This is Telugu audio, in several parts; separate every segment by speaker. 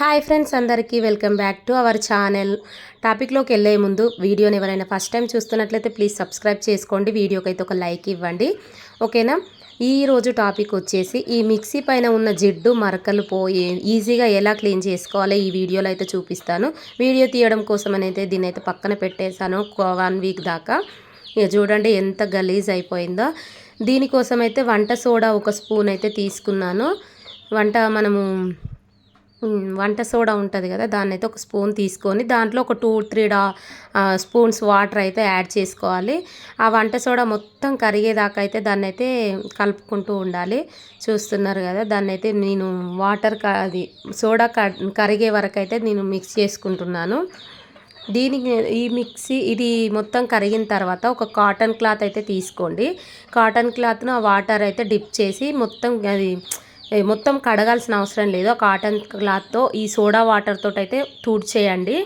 Speaker 1: హాయ్ ఫ్రెండ్స్, అందరికీ welcome back to our channel. టాపిక్లోకి వెళ్ళే ముందు వీడియోని ఎవరైనా ఫస్ట్ టైం చూస్తున్నట్లయితే ప్లీజ్ సబ్స్క్రైబ్ చేసుకోండి. వీడియోకి అయితే ఒక లైక్ ఇవ్వండి, ఓకేనా. ఈరోజు టాపిక్ వచ్చేసి ఈ మిక్సీ పైన ఉన్న జిడ్డు మరకలు పోయి ఈజీగా ఎలా క్లీన్ చేసుకోవాలో ఈ వీడియోలో అయితే చూపిస్తాను. వీడియో తీయడం కోసం అయితే దీన్ని అయితే పక్కన పెట్టేశాను 1 వీక్ దాకా. ఇక చూడండి ఎంత గలీజ్ అయిపోయిందో. దీనికోసం అయితే వంట సోడా 1 స్పూన్ అయితే తీసుకున్నాను. వంట సోడా ఉంటుంది కదా, దాన్ని అయితే 1 స్పూన్ తీసుకొని దాంట్లో ఒక 2-3 స్పూన్స్ వాటర్ అయితే యాడ్ చేసుకోవాలి. ఆ వంట సోడా మొత్తం కరిగేదాకా అయితే దాన్ని అయితే కలుపుకుంటూ ఉండాలి. చూస్తున్నారు కదా, దాన్ని అయితే నేను అది సోడా కరిగే వరకు అయితే నేను మిక్స్ చేసుకుంటున్నాను. దీనికి ఇది మొత్తం కరిగిన తర్వాత ఒక కాటన్ క్లాత్ అయితే తీసుకోండి. కాటన్ క్లాత్ను ఆ వాటర్ అయితే డిప్ చేసి మొత్తం కడగాల్సిన అవసరం లేదు. ఆ కాటన్ క్లాత్తో ఈ సోడా వాటర్ తోటి అయితే తుడిచేయండి.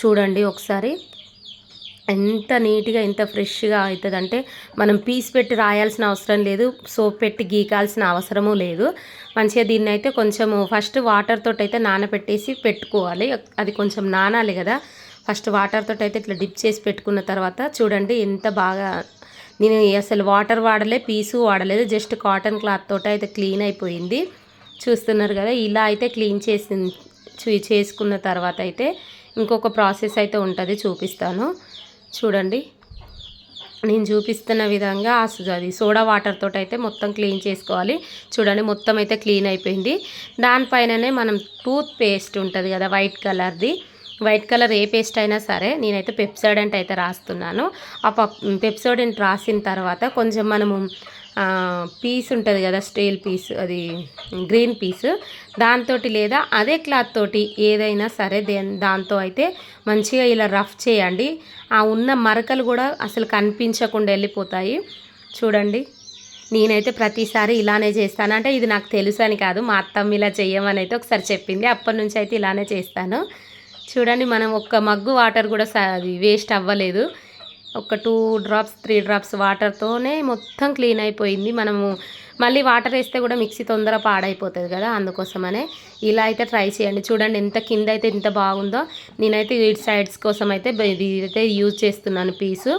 Speaker 1: చూడండి ఒకసారి ఎంత నీట్గా ఎంత ఫ్రెష్గా అవుతుందంటే మనం పీస్ పెట్టి రాయాల్సిన అవసరం లేదు, సోప్ పెట్టి గీకాల్సిన అవసరము లేదు. మంచిగా దీన్ని అయితే కొంచెము ఫస్ట్ వాటర్ తోటి అయితే నానబెట్టేసి పెట్టుకోవాలి. అది కొంచెం నానాలి కదా. ఫస్ట్ వాటర్ తోటి అయితే ఇట్లా డిప్ చేసి పెట్టుకున్న తర్వాత చూడండి ఎంత బాగా, నేను అసలు వాటర్ వాడలే, పీసు వాడలేదు, జస్ట్ కాటన్ క్లాత్ తోటి అయితే క్లీన్ అయిపోయింది. చూస్తున్నారు కదా, ఇలా అయితే క్లీన్ చేసుకున్న తర్వాత అయితే ఇంకొక ప్రాసెస్ అయితే ఉంటుంది, చూపిస్తాను. చూడండి నేను చూపిస్తున్న విధంగా అది సోడా వాటర్ తోటి అయితే మొత్తం క్లీన్ చేసుకోవాలి. చూడండి మొత్తం అయితే క్లీన్ అయిపోయింది. దానిపైననే మనం టూత్ పేస్ట్ ఉంటుంది కదా, వైట్ కలర్ ఏ పేస్ట్ అయినా సరే, నేనైతే పెప్సోడెంట్ అయితే రాస్తున్నాను. ఆ పెప్సోడెంట్ రాసిన తర్వాత కొంచెం మనము పీస్ ఉంటుంది కదా, స్టీల్ పీస్, అది గ్రీన్ పీస్, దాంతో లేదా అదే క్లాత్ తోటి ఏదైనా సరే దాంతో అయితే మంచిగా ఇలా రఫ్ చేయండి. ఆ ఉన్న మరకలు కూడా అసలు కనిపించకుండా వెళ్ళిపోతాయి. చూడండి నేనైతే ప్రతిసారి ఇలానే చేస్తాను. అంటే ఇది నాకు తెలుసు అని కాదు, మా అత్తమ్మ ఇలా చెయ్యమని అయితే ఒకసారి చెప్పింది, అప్పటి నుంచి అయితే ఇలానే చేస్తాను. చూడండి మనం 1 మగ్గు వాటర్ కూడా అది వేస్ట్ అవ్వలేదు. ఒక 2-3 డ్రాప్స్ వాటర్తోనే మొత్తం క్లీన్ అయిపోయింది. మనము మళ్ళీ వాటర్ వేస్తే కూడా మిక్సీ తొందర పాడైపోతుంది కదా, అందుకోసమనే ఇలా అయితే ట్రై చేయండి. చూడండి ఎంత కింద అయితే ఎంత బాగుందో. నేనైతే ఈ సైడ్స్ కోసం అయితే ఇది అయితే యూజ్ చేస్తున్నాను పీసు.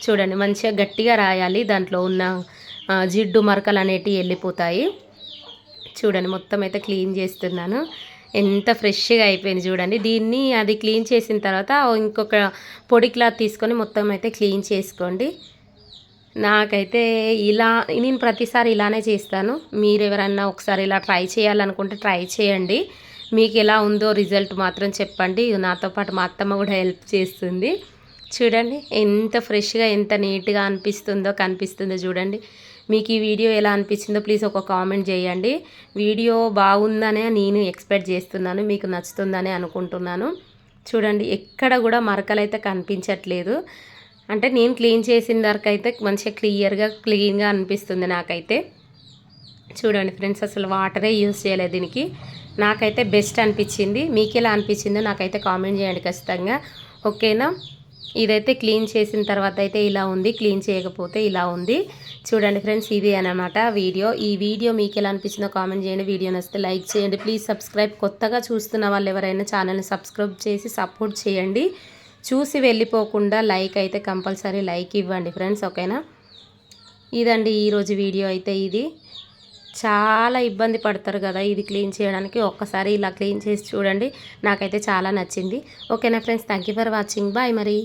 Speaker 1: చూడండి మంచిగా గట్టిగా రాయాలి, దాంట్లో ఉన్న జిడ్డు మరకలు అనేటివి వెళ్ళిపోతాయి. చూడండి మొత్తం అయితే క్లీన్ చేస్తున్నాను. ఎంత ఫ్రెష్గా అయిపోయింది చూడండి. దీన్ని అది క్లీన్ చేసిన తర్వాత ఇంకొక పొడి క్లాత్ తీసుకొని మొత్తం అయితే క్లీన్ చేసుకోండి. నాకైతే నేను ప్రతిసారి ఇలానే చేస్తాను. మీరు ఎవరన్నా ఒకసారి ఇలా ట్రై చేయాలనుకుంటే ట్రై చేయండి. మీకు ఎలా ఉందో రిజల్ట్ మాత్రం చెప్పండి. నాతో పాటు మా అత్తమ్మ కూడా హెల్ప్ చేస్తుంది. చూడండి ఎంత ఫ్రెష్గా ఎంత నీట్గా కనిపిస్తుందో చూడండి. మీకు ఈ వీడియో ఎలా అనిపించిందో ప్లీజ్ ఒక కామెంట్ చేయండి. వీడియో బాగుందనే నేను ఎక్స్పెక్ట్ చేస్తున్నాను, మీకు నచ్చుతుందనే అనుకుంటున్నాను. చూడండి ఎక్కడ కూడా మరకలు అయితే కనిపించట్లేదు. అంటే నేను క్లీన్ చేసిన వరకు అయితే మంచిగా క్లీన్గా అనిపిస్తుంది నాకైతే. చూడండి ఫ్రెండ్స్, అసలు వాటరే యూజ్ చేయలేదు దీనికి. నాకైతే బెస్ట్ అనిపించింది. మీకు ఎలా అనిపించిందో నాకైతే కామెంట్ చేయండి ఖచ్చితంగా, ఓకేనా. ఇదైతే క్లీన్ చేసిన తర్వాత అయితే ఇలా ఉంది, క్లీన్ చేయకపోతే ఇలా ఉంది. చూడండి ఫ్రెండ్స్, ఇది అన్నమాట వీడియో. ఈ వీడియో మీకు ఎలా అనిపించిందో కామెంట్ చేయండి. వీడియో నచ్చితే లైక్ చేయండి. Please subscribe. కొత్తగా చూస్తున్న వాళ్ళు ఎవరైనా ఛానల్ని సబ్స్క్రైబ్ చేసి సపోర్ట్ చేయండి. చూసి వెళ్ళిపోకుండా లైక్ అయితే కంపల్సరీ లైక్ ఇవ్వండి ఫ్రెండ్స్, ఓకేనా. ఇదండి ఈరోజు వీడియో అయితే. ఇది చాలా ఇబ్బంది పడతారు కదా ఇది క్లీన్ చేయడానికి. ఒక్కసారి ఇలా క్లీన్ చేసి చూడండి, నాకైతే చాలా నచ్చింది. ఓకేనా friends, thank you for watching. Bye మరి.